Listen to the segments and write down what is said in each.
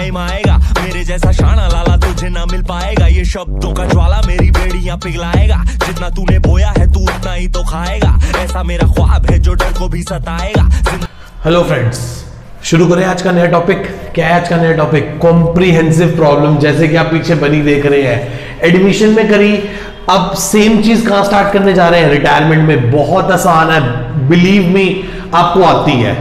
Time आएगा मेरे जैसा शाना लाला तुझे ना मिल पाएगा। ये शब्दों का ज्वाला मेरी बेड़ियां पिघलाएगा, जितना तूने बोया है तू उतना ही तो खाएगा। ऐसा मेरा ख्वाब है जो डर को भी सताएगा। हेलो फ्रेंड्स, शुरू करें आज का नया टॉपिक। क्या है आज का नया टॉपिक? Comprehensive problem. जैसे कि आप पीछे बनी देख रहे हैं, एडमिशन में करी, अब सेम चीज कहां स्टार्ट करने जा रहे हैं? रिटायरमेंट में। बहुत आसान है, बिलीव मी आपको आती है,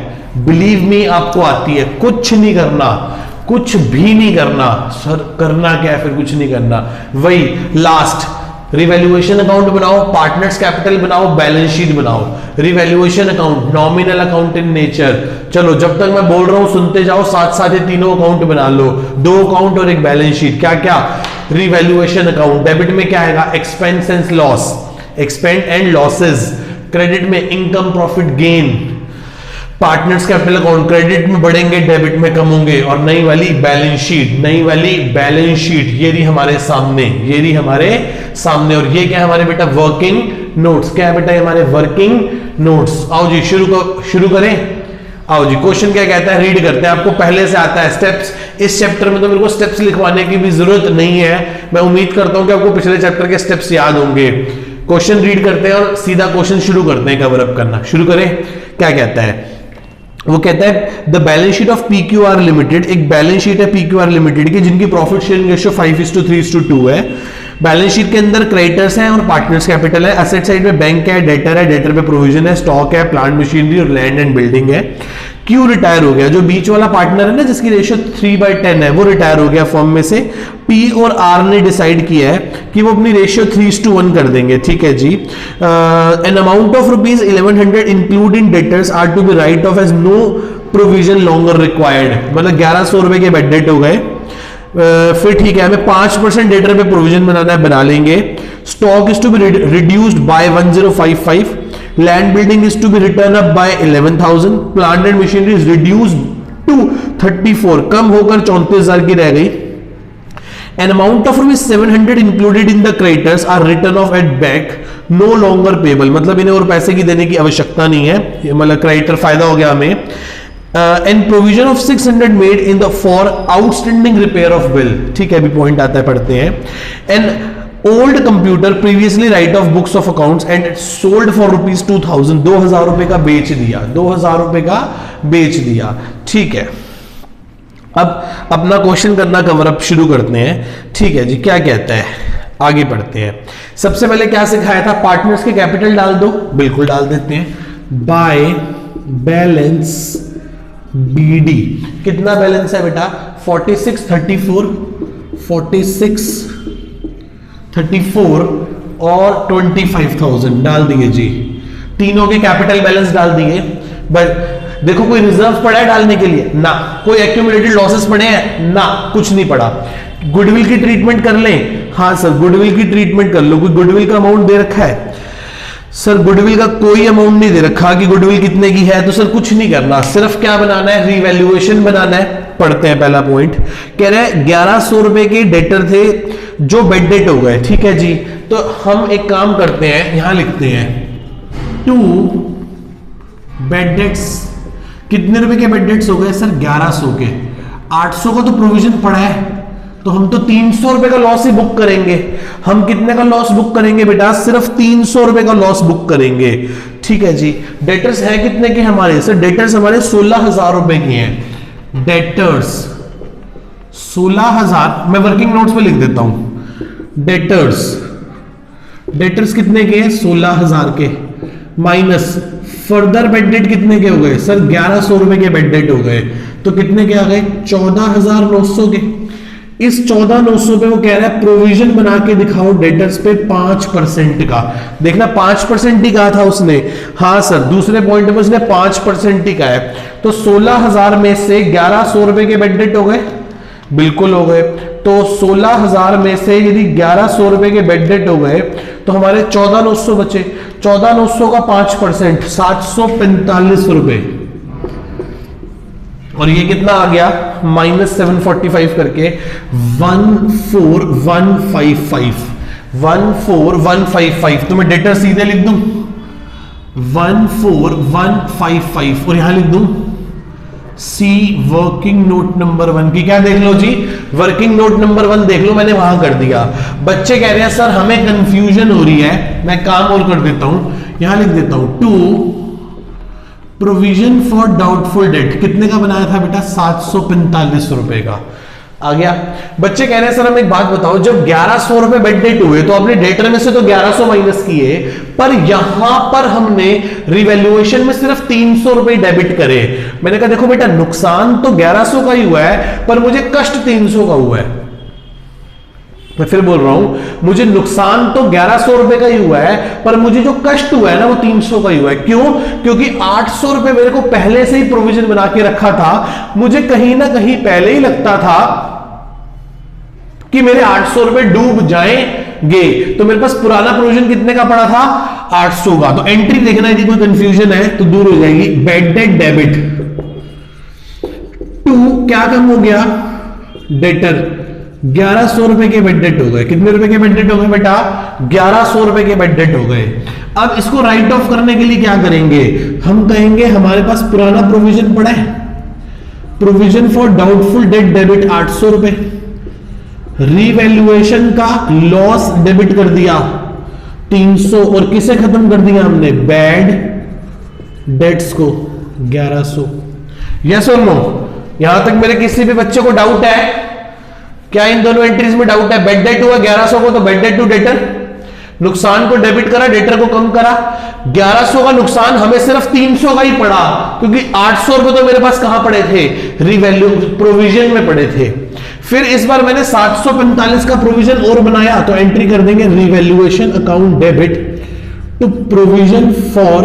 बिलीव मी आपको आती है। कुछ नहीं करना, कुछ भी नहीं करना। सर करना क्या है? फिर कुछ नहीं करना। वही लास्ट रिवैल्यूएशन अकाउंट बनाओ, पार्टनर्स कैपिटल बनाओ, बैलेंस शीट बनाओ। Revaluation account nominal account in nature. चलो जब तक मैं बोल रहा हूं सुनते जाओ, साथ साथ ये तीनों अकाउंट बना लो, 2 अकाउंट और एक बैलेंस शीट। क्या क्या? रिवैल्यूएशन अकाउंट, डेबिट में क्या आएगा? Expense and loss, expend and losses. Credit में income profit gain. Partners capital account, credit में बढ़ेंगे, डेबिट में कम होंगे। और नई वाली बैलेंस शीट, नई वाली बैलेंस शीट ये रही हमारे सामने, ये रही हमारे सामने। और ये क्या है हमारे बेटा? Working notes. क्या है बेटा? हमारे वर्किंग नोट्स। आओ जी शुरू करें। आओ जी, क्वेश्चन क्या कहता है रीड करते हैं। आपको पहले से आता है स्टेप्स। इस चैप्टर में तो मेरे को स्टेप्स लिखवाने की भी जरूरत नहीं है, मैं उम्मीद करता हूं कि आपको पिछले चैप्टर के स्टेप्स याद होंगे। क्वेश्चन रीड करते हैं और सीधा क्वेश्चन शुरू करते हैं कवर अप करना। शुरू करें। क्या कहता है? वो कहता है the balance sheet of PQR limited. एक बैलेंस शीट है पीक्यूआर लिमिटेड की, जिनकी प्रॉफिट शेयरिंग रेशियो 5:3:2 है। बैलेंस शीट के अंदर क्रेडिटर्स हैं और पार्टनर्स कैपिटल है। एसेट साइड में बैंक है, डेटर है, डेटर पे प्रोविजन है, स्टॉक है, प्लांट मशीनरी और लैंड एंड बिल्डिंग है। क्यों रिटायर हो गया? जो बीच वाला पार्टनर है ना, जिसकी रेशियो 3/10 है, वो रिटायर हो गया फर्म में से। पी और आर ने डिसाइड किया है कि वो अपनी रेशियो 3:1 कर देंगे। ठीक है जी। An amount of rupees 1100 including debtors are to be write off as no provision longer required. मतलब 1100 रुपए के बेड डेट हो गए। फिर ठीक है, हमें 5% डेटर पे प्रोविजन बनाना है, बना लेंगे। Stock is to be reduced by 1055। Land building is to be written up by 11,000। Plant and machinery is reduced to 34, कम होकर 34,000 की रह गई। An amount of rupees 700 included in the creditors are written off at back, no longer payable। मतलब इन्हें और पैसे की देने की आवश्यकता नहीं है, मतलब क्रेडिटर फायदा हो गया हमें। And provision of 600 made in the for outstanding repair of bill। ठीक है, अभी पॉइंट आता है, पढ़ते हैं। And old computer previously write off books of accounts and sold for rupees 2000। 2000 रुपए का बेच दिया, 2000 रुपए का बेच दिया। ठीक है, अब अपना क्वेश्चन करना कवर अप शुरू करते हैं। ठीक है जी, क्या कहता है? आगे बढ़ते हैं। सबसे पहले क्या सिखाया था? पार्टनर्स के कैपिटल डाल दो। बिल्कुल डाल देते हैं। By balance BD. कितना बैलेंस है बेटा? 4634 और 25,000 डाल दिए जी। तीनों के कैपिटल बैलेंस डाल दिए। बट देखो कोई रिजर्व पड़ा है डालने के लिए? ना। कोई एक्यूमुलेटेड लॉसेस पड़े हैं? ना, कुछ नहीं पड़ा। गुडविल की ट्रीटमेंट कर लें? हाँ सर, गुडविल की ट्रीटमेंट कर लो। कोई गुडविल का अमाउंट दे रखा है? सर गुडविल का कोई अमाउंट नहीं दे रखा कि गुडविल कितने की है, तो सर कुछ नहीं करना, सिर्फ क्या बनाना है? रिवैल्यूएशन बनाना है। पढ़ते हैं पहला पॉइंट। कह रहे हैं 1100 रुपए के डेटर थे जो बेड डेट हो गए। ठीक है जी, तो हम एक काम करते हैं, यहां लिखते हैं 2 बेड डेट्स। कितने रुपए के बेड डेट्स हो गए सर? 1100 के। 800 का तो प्रोविजन पड़ा है, तो हम तो 300 रुपए का लॉस ही बुक करेंगे। हम कितने का लॉस बुक करेंगे बेटा? सिर्फ 300 रुपए का लॉस बुक करेंगे। ठीक है जी। डेटर्स है कितने के हमारे? सर डेटर्स हमारे 16,000 रुपए की हैं। डेटर्स 16,000, मैं वर्किंग नोट्स पे लिख देता हूं। डेटर्स कितने के हैं? 16,000 के। माइनस फर्दर बेड डेट कितने के हो गए? सर 1100 रुपए के बेड डेट हो गए, तो कितने के आ गए? 14,900 के। इस 14,900 पे वो कह रहा है प्रोविजन बना के दिखाओ डेटर्स पे 5% का। देखना 5% ही कहा था उसने। हाँ सर, दूसरे पॉइंट में उसने 5% ही कहा है। तो 16,000 में से 1100 रुपए के बेड डेट हो गए? बिल्कुल हो गए। तो 16,000 में से यदि 1100 रुपए के बेड डेट हो गए तो हमारे 14,900 बचे। 14,900 का 5% 745 रुपए। और ये कितना आ गया? -745 करके 14155। तो मैं डेटर सीधे लिख दूं 14155 और यहां लिख दूं सी वर्किंग नोट नंबर 1 की क्या देख लो जी, वर्किंग नोट नंबर 1 देख लो, मैंने वहां कर दिया। बच्चे कह रहे हैं सर हमें कंफ्यूजन हो रही है, मैं काम और कर देता हूं, यहां लिख देता हूं to provision for doubtful debt, कितने का बनाया था बेटा, 745 रुपए का आ गया। बच्चे कह रहे हैं सर हम एक बात बताओ, जब 1100 रुपए बेड डेट हुए तो आपने डेटर में से तो 1100 माइनस किए, पर यहां पर हमने रिवैल्यूएशन में सिर्फ 300 रुपए डेबिट करे। मैंने कहा देखो बेटा नुकसान तो 1100 का ही हुआ है, पर मुझे कष्ट 300 का हुआ है। मैं फिर बोल रहा हूं, मुझे नुकसान तो 1100 रुपए का ही हुआ है, पर मुझे जो कष्ट हुआ है ना वो 300 का ही हुआ है। क्यों? क्योंकि 800 रुपए मेरे को पहले से ही प्रोविजन बना के रखा था, मुझे कहीं ना कहीं पहले ही लगता था कि मेरे 800 रुपए डूब जाएंगे, तो मेरे पास पुराना प्रोविजन कितने का पड़ा था, 800 का। तो एंट्री देखना, यदि कोई कंफ्यूजन है तो दूर हो जाएगी। बेड डेट डेबिट टू क्या कम हो गया, डेटर 1100 रुपए के बेड डेट हो गए। कितने रुपए के बेड डेट हो गए बेटा, 1100 रुपए के बेड डेट हो गए। अब इसको राइट ऑफ करने के लिए क्या करेंगे, हम कहेंगे हमारे पास पुराना प्रोविजन पड़ा है, provision for doubtful date debit 800 रुपए, रिवैल्यूएशन का लॉस डेबिट कर दिया 300, और किसे खत्म कर दिया हमने, बैड डेट्स को 1100। यस और नो? यहां तक मेरे किसी भी बच्चे को डाउट है क्या, इन दोनों एंट्रीज में डाउट है? बेड डेट हुआ 1100 को, तो बेड डेट टू डेटर, नुकसान को डेबिट करा, डेटर को कम करा। 1100 का नुकसान हमें सिर्फ 300 का ही पड़ा, क्योंकि 800 रुपए तो मेरे पास कहां पड़े थे, रिवैल्यू प्रोविजन में पड़े थे। फिर इस बार मैंने 745 का प्रोविजन और बनाया, तो एंट्री कर देंगे revaluation account debit to provision for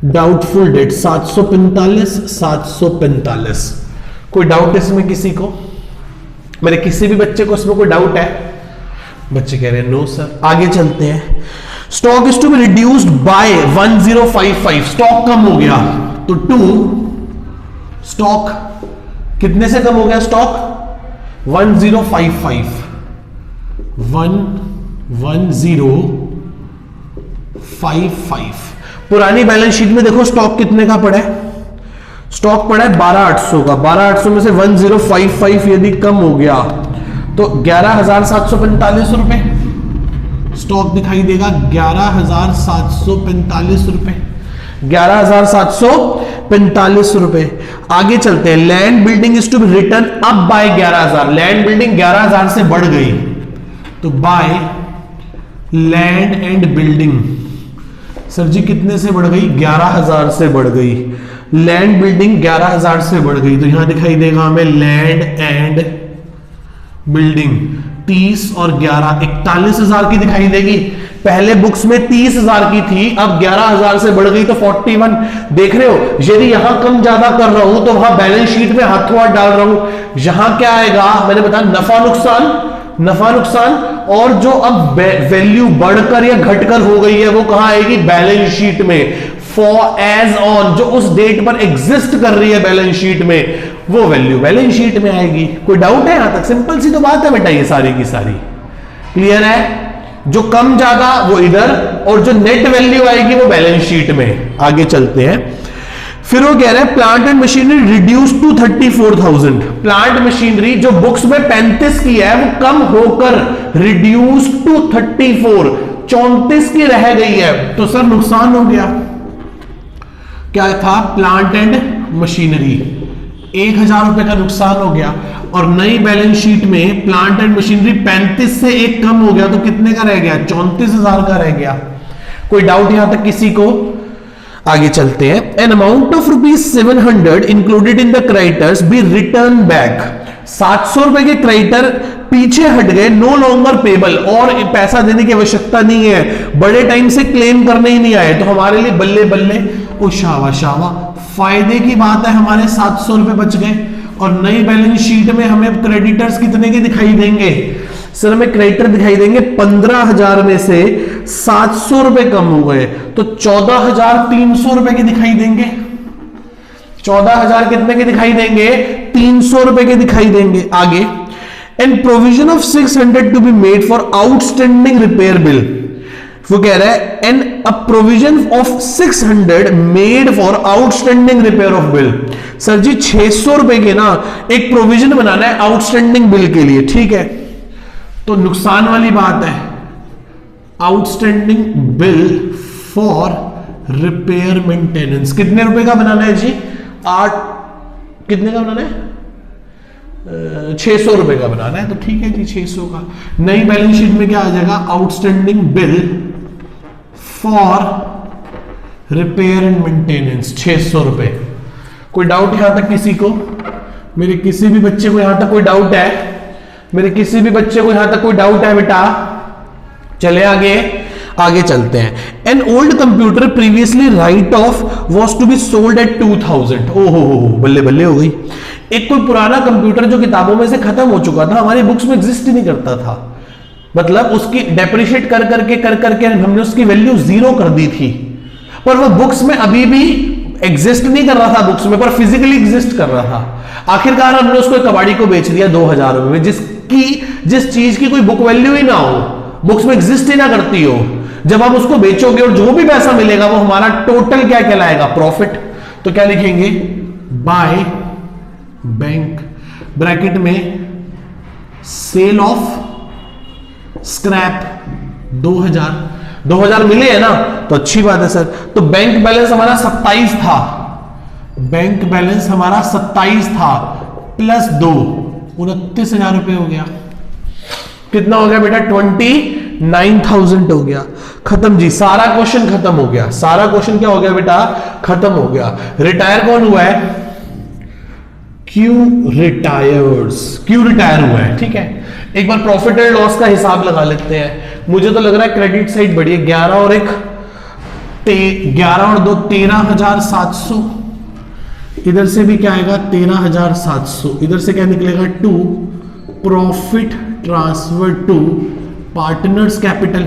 doubtful debt 745। कोई डाउट इसमें किसी को, मेरे किसी भी बच्चे को इसमें कोई डाउट है? बच्चे कह रहे हैं नो सर। आगे चलते हैं। Stock is to be reduced by 1055, stock कम हो गया, तो टू स्टॉक कितने से कम हो गया, स्टॉक 1055, 1055। पुरानी बैलेंस शीट में देखो स्टॉक कितने का पड़ा है, स्टॉक पड़ा है 12800 का, 12800 में से 1055 यदि कम हो गया तो 11745 रुपए स्टॉक दिखाई देगा, 11745 रुपए, 11745 रुपए। आगे चलते हैं। Land building is to be written up by 11000, land building 11000 से बढ़ गई, तो by land and building, sir ji कितने से बढ़ गई, 11000 से बढ़ गई। लैंड बिल्डिंग 11000 से बढ़ गई, तो यहां दिखाई देगा हमें लैंड एंड बिल्डिंग 30 और 11 41,000 की दिखाई देगी। पहले बुक्स में 30,000 की थी, अब 11,000 से बढ़ गई तो 41। देख रहे हो, यदि यहां कम ज्यादा कर रहा हूं तो वहां बैलेंस शीट में हाथों हाथ डाल रहा हूं, यहां क्या आएगा, मैंने बताया नफा नुकसान, और जो अब वैल्यू बढ़कर या घटकर हो गई है वो कहां आएगी, बैलेंस शीट में। फॉर एज ऑन, जो उस डेट पर एग्जिस्ट कर रही है बैलेंस शीट में, वो वैल्यू बैलेंस शीट में आएगी। कोई डाउट है यहां तक? सिंपल सी तो बात है बेटा, ये सारी की सारी क्लियर है। जो कम ज्यादा वो इधर, और जो नेट वैल्यू आएगी वो बैलेंस शीट में। आगे चलते हैं। फिर वो कह रहे हैं plant and machinery reduce to 34,000, plant machinery जो बुक्स में 35 की है वो कम होकर रिड्यूस टू 34 की रह गई है, तो सर नुकसान हो गया। क्या था, प्लांट एंड मशीनरी 1000 रुपए का नुकसान हो गया, और नई बैलेंस शीट में प्लांट एंड मशीनरी 35 से एक कम हो गया, तो कितने का रह गया, 34,000 का रह गया। कोई डाउट यहां तक किसी को? आगे चलते हैं। An amount of ₹700 included in the creditors be written back, 700 रुपए के क्रेडिटर पीछे हट गए, नो लॉन्गर पेबल, और पैसा देने की आवश्यकता नहीं है, बड़े टाइम से क्लेम करने ही नहीं आए, तो हमारे लिए बल्ले बल्ले, ओ शावा फायदे की बात है, हमारे 700 रुपए बच गए। और नई बैलेंस शीट में हमें क्रेडिटर्स कितने के दिखाई देंगे, सर हमें क्रेडिटर दिखाई देंगे 15,000 में से 700 रुपए कम हो गए, तो 14,300 रुपए के दिखाई देंगे। 14,000 कितने के दिखाई देंगे, 300 रुपए के दिखाई देंगे। आगे, and provision of 600 to be made for outstanding repair bill वो कह रहा है an a provision of 600 made for outstanding repair of bill. Sir ji 600 रुपए के ना एक प्रोविजन बनाना है आउटस्टैंडिंग बिल के लिए, ठीक है। तो नुकसान वाली बात है, outstanding bill for repair maintenance कितने रुपए का बनाना है जी? 8 कितने का बनाना है? 600 रुपए का बनाना है, तो ठीक है जी 600 का। नई बैलेंस शीट में क्या आ जाएगा? Outstanding bill for repair and maintenance 600 रुपए। कोई डाउट यहां तक किसी को? मेरे किसी भी बच्चे को यहां तक कोई डाउट है? मेरे किसी भी बच्चे को यहां तक कोई डाउट है बेटा? चले आगे चलते हैं। An old computer previously write off was to be sold at 2000। ओहो बल्ले बल्ले हो गई। एक कोई पुराना कंप्यूटर जो किताबों में से खत्म हो चुका था, हमारी बुक्स में एग्जिस्ट ही नहीं करता था, मतलब उसकी डेप्रिशिएट कर करके हमने उसकी वैल्यू 0 कर दी थी, पर वो बुक्स में अभी भी एग्जिस्ट नहीं कर रहा था बुक्स में, पर फिजिकली एग्जिस्ट कर रहा था। आखिरकार हमने उसको कबाड़ी को बेच दिया 2000 रुपए में, जिस चीज की कोई बुक वैल्यू ही ना हो, बुक्स में एग्जिस्ट ही ना करती हो। जब हम उसको बेचोगे और जो भी पैसा मिलेगा वो हमारा टोटल क्या कहलाएगा? प्रॉफिट। तो क्या लिखेंगे? बाय बैंक ब्रैकेट में सेल ऑफ स्क्रैप 2000 मिले है ना, तो अच्छी बात है सर। तो बैंक बैलेंस हमारा 27 था, बैंक बैलेंस हमारा 27 था प्लस 2 29,000 रुपए हो गया। कितना हो गया बेटा? 29,000 हो गया। खत्म जी, सारा क्वेश्चन खत्म हो गया। सारा क्वेश्चन क्या हो गया बेटा? खत्म हो गया। रिटायर कौन हुआ है? क्यू रिटायर हुआ है, ठीक है। एक बार प्रॉफिट एंड लॉस का हिसाब लगा लेते हैं। मुझे तो लग रहा है क्रेडिट साइड बढ़ी है, 11 और 2 13,700। इधर से भी क्या आएगा? 13,700। इधर से क्या निकलेगा? 2 profit transfer to partners capital.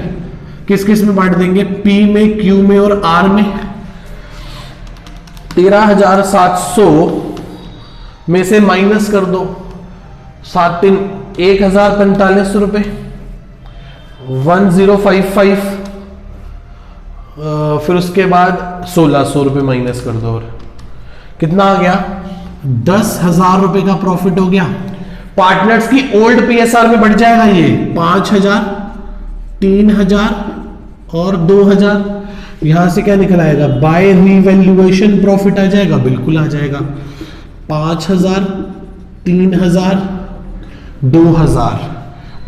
किस किस में बांट देंगे? पी में, क्यू में और आर में। 13,700 में से माइनस कर दो 7 3 1,045 रुपए 1055। फिर उसके बाद 1,600 रुपए माइनस कर दो, और कितना आ गया? 10,000 रुपए का प्रॉफिट हो गया। पार्टनर्स की ओल्ड पीएसआर में बढ़ जाएगा ये 5,000 3,000 और 2,000। यहां से क्या निकल आएगा? बाय रीवैल्यूएशन प्रॉफिट आ जाएगा, बिल्कुल आ जाएगा। 5,000 3,000 2,000।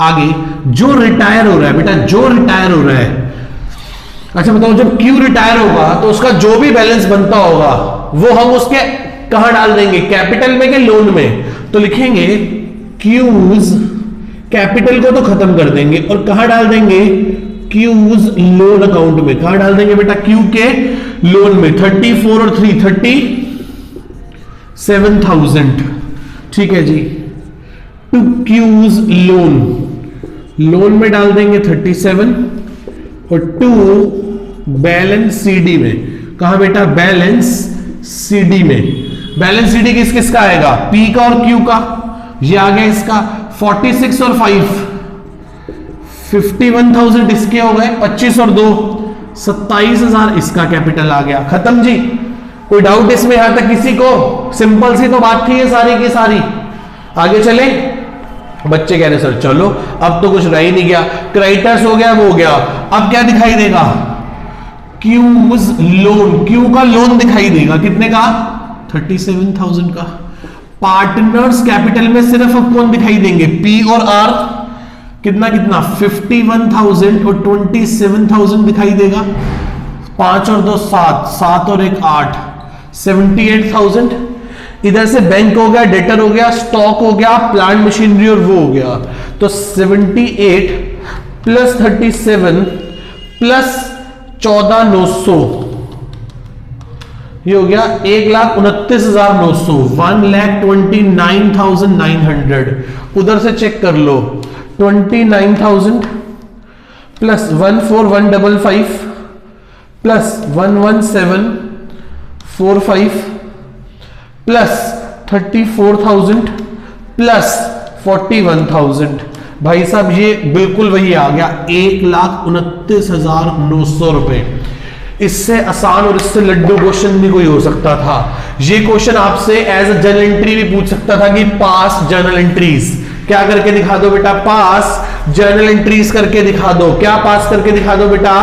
आगे जो रिटायर हो रहा है बेटा, जो रिटायर हो रहा है, अच्छा बताओ, जब क्यू रिटायर होगा तो उसका जो भी बैलेंस बनता होगा वो हम उसके कहां डाल देंगे? कैपिटल में के लोन में? तो लिखेंगे क्यूज कैपिटल को तो खत्म कर देंगे और कहां डाल देंगे? क्यूज लोन अकाउंट में। कहां डाल देंगे बेटा? क्यू के लोन में। 34 और 3 37,000, ठीक है जी। टू क्यूज लोन में डाल देंगे 37 और 2 बैलेंस सीडी में। कहा बेटा? बैलेंस सीडी में। बैलेंस सीडी किस किस का आएगा? पी का और क्यू का। ये आ गया इसका 46 और 5 51,000 इसके हो गए, 25 और 2 27,000 इसका कैपिटल आ गया। खत्म जी। कोई डाउट इसमें यहां तक किसी को? सिंपल सी तो बात थी ये सारी की सारी। आगे चले। बच्चे कह रहे सर चलो अब तो कुछ रह ही नहीं गया, क्रेडिटर्स हो गया, वो हो गया, अब क्या दिखाई देगा? Q's loan. क्यू का लोन दिखाई देगा, कितने का? 37,000 का। पार्टनर्स कैपिटल में सिर्फ अब कौन दिखाई देंगे? पी और आर। कितना कितना? 51,000 और 27,000 दिखाई देगा। 5 और 2 7 7 और 1 8 78,000। इधर से बैंक हो गया, डेटर हो गया, स्टॉक हो गया, प्लांट मशीनरी और वो हो गया। तो 78 प्लस 37 प्लस 14,900 ये हो गया 1,29,900 1,29,900। उधर से चेक कर लो 29,000 प्लस 14,155 प्लस 1,17,45 प्लस 34,000 प्लस 41,000 भाई साहब ये बिल्कुल वही आ गया 1,29,900 रुपए। इससे आसान और इससे लड्डू क्वेश्चन भी कोई हो सकता था। ये क्वेश्चन आपसे एज अ जर्नल एंट्री भी पूछ सकता था कि पास जर्नल एंट्रीज, क्या करके दिखा दो बेटा, पास जर्नल एंट्रीज करके दिखा दो। क्या पास करके दिखा दो बेटा,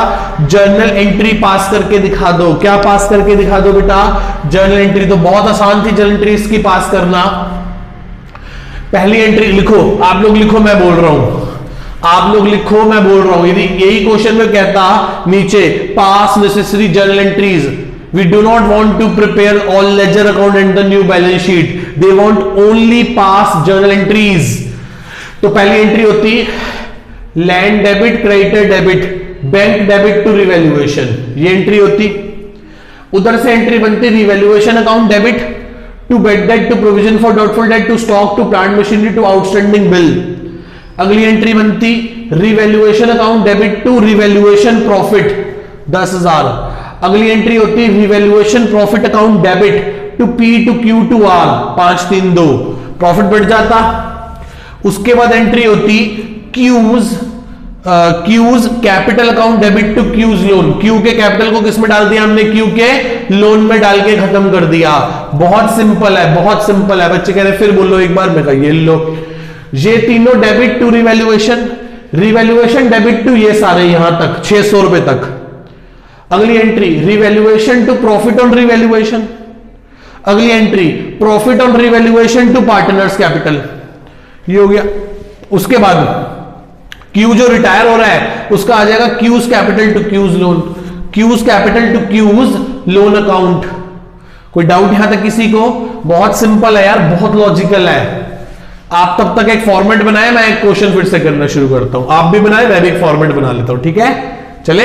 जर्नल एंट्री पास करके दिखा दो। क्या पास करके दिखा दो बेटा, जर्नल एंट्री। तो बहुत आसान थी जर्नल एंट्रीज की पास करना। पहली एंट्री लिखो, आप लोग लिखो, मैं बोल रहा हूं, आप लोग लिखो, मैं बोल रहा हूं। यदि यही क्वेश्चन में कहता नीचे pass necessary journal entries, we do not want to prepare all ledger account and the new balance sheet, they want only pass journal entries. तो पहली एंट्री होती land debit, creditor debit, bank debit to revaluation, ये entry होती। उधर से entry बनती revaluation account debit to bad debt to provision for doubtful debt to stock to plant machinery to outstanding bill. अगली entry बनती revaluation account debit to revaluation profit 10,000। अगली entry होती revaluation profit account debit to P to Q to R 532, profit बढ़ जाता। उसके बाद entry होती Q's capital account debit to Q's loan. Q के कैपिटल को किसमें डाल दिया हमने, क्यू के लोन में डाल के खत्म कर दिया। बहुत सिंपल है, बहुत सिंपल है। बच्चे कह रहे फिर बोलो एक बार, मैं कहा ये लो। ये तीनों debit to revaluation, revaluation debit to ये सारे यहां तक 600 रुपए तक। अगली entry revaluation to profit on revaluation. अगली entry profit on revaluation to partners capital, ये हो गया। उसके बाद क्यू जो रिटायर हो रहा है उसका आ जाएगा Q's capital to Q's loan, Q's capital to Q's loan account. कोई डाउट यहां तक किसी को? बहुत सिंपल है यार, बहुत लॉजिकल है। आप तब तक एक फॉर्मेट बनाए, मैं एक क्वेश्चन फिर से करना शुरू करता हूं। आप भी बनाए, मैं भी एक फॉर्मेट बना लेता हूं, ठीक है? चले।